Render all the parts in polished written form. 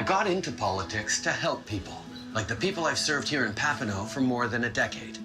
got into politics to help people, like the people I've served here in Papineau for more than a decade.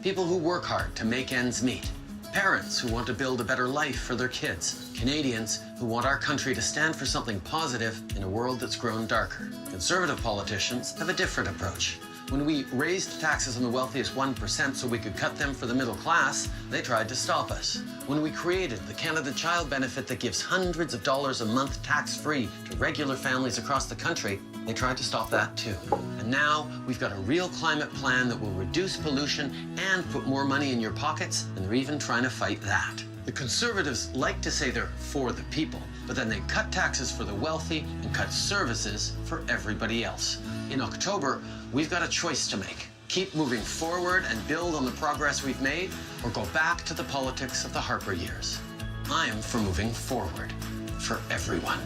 People who work hard to make ends meet. Parents who want to build a better life for their kids. Canadians who want our country to stand for something positive in a world that's grown darker. Conservative politicians have a different approach. When we raised taxes on the wealthiest 1% so we could cut them for the middle class, they tried to stop us. When we created the Canada Child Benefit that gives hundreds of dollars a month tax-free to regular families across the country, they tried to stop that too. And now we've got a real climate plan that will reduce pollution and put more money in your pockets, and they're even trying to fight that. The Conservatives like to say they're for the people, but then they cut taxes for the wealthy and cut services for everybody else. In October, we've got a choice to make. Keep moving forward and build on the progress we've made, or go back to the politics of the Harper years. I am for moving forward, for everyone.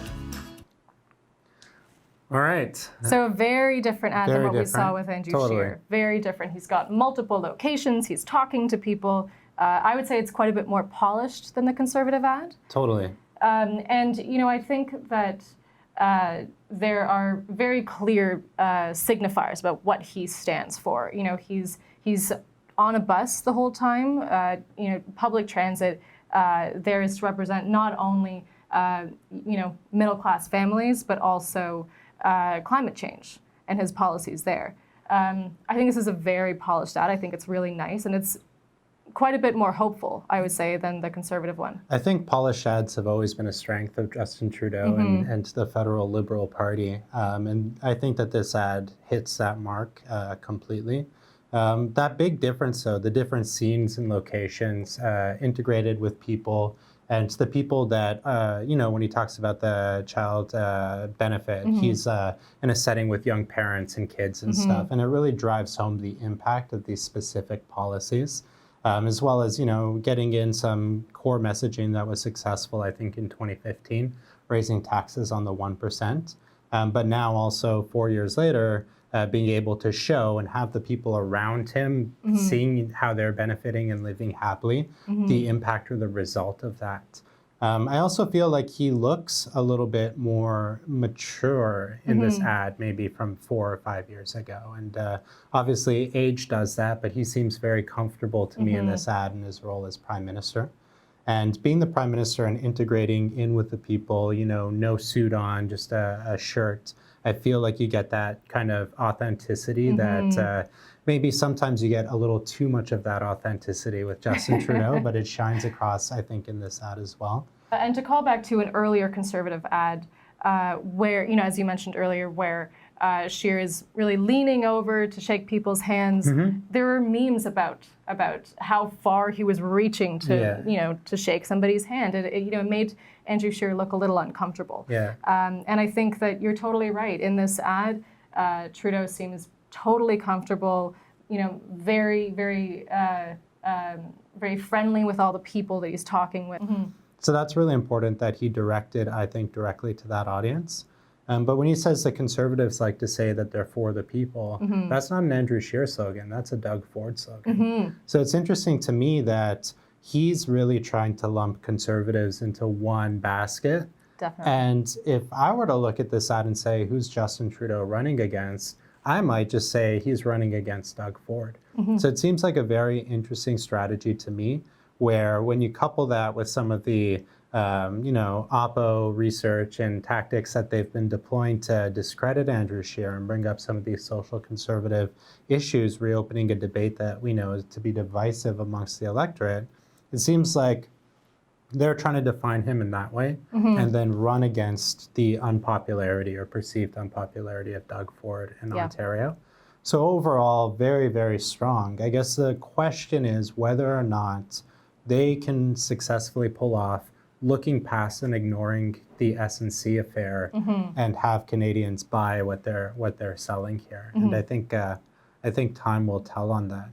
All right. So a very different ad than what we saw with Andrew Totally. Scheer. Very different. He's got multiple locations. He's talking to people. I would say it's quite a bit more polished than the Conservative ad. Totally. And, you know, I think that there are very clear signifiers about what he stands for. You know, he's on a bus the whole time. You know, public transit there is to represent not only, you know, middle-class families, but also climate change and his policies there. I think this is a very polished ad. I think it's really nice, and it's quite a bit more hopeful, I would say, than the Conservative one. I think polished ads have always been a strength of Justin Trudeau and the federal Liberal Party. And I think that this ad hits that mark completely. That big difference, though, the different scenes and locations integrated with people, and the people that, you know, when he talks about the child benefit, he's in a setting with young parents and kids and stuff. And it really drives home the impact of these specific policies. As well as, you know, getting in some core messaging that was successful, I think, in 2015, raising taxes on the 1%. But now also 4 years later, being able to show and have the people around him seeing how they're benefiting and living happily, the impact or the result of that. I also feel like he looks a little bit more mature in this ad, maybe from 4 or 5 years ago. And obviously age does that, but he seems very comfortable to me in this ad in his role as Prime Minister. And being the Prime Minister and integrating in with the people, you know, no suit on, just a shirt, I feel like you get that kind of authenticity that maybe sometimes you get a little too much of that authenticity with Justin Trudeau, but it shines across, I think, in this ad as well. And to call back to an earlier Conservative ad, where, you know, as you mentioned earlier, where Scheer is really leaning over to shake people's hands, there were memes about how far he was reaching to, you know, to shake somebody's hand. It, you know, it made Andrew Scheer look a little uncomfortable. And I think that you're totally right. In this ad, Trudeau seems totally comfortable, you know, very, very, very friendly with all the people that he's talking with. So that's really important that he directed, I think, directly to that audience. But when he says the Conservatives like to say that they're for the people, that's not an Andrew Scheer slogan, that's a Doug Ford slogan. So it's interesting to me that he's really trying to lump Conservatives into one basket. Definitely. And if I were to look at this ad and say, who's Justin Trudeau running against, I might just say he's running against Doug Ford. So it seems like a very interesting strategy to me, where when you couple that with some of the you know, Oppo research and tactics that they've been deploying to discredit Andrew Scheer and bring up some of these social conservative issues, reopening a debate that we know is to be divisive amongst the electorate, it seems like they're trying to define him in that way and then run against the unpopularity or perceived unpopularity of Doug Ford in Ontario. So overall, very, very strong. I guess the question is whether or not they can successfully pull off looking past and ignoring the S&C affair and have Canadians buy what they're selling here. And I think time will tell on that.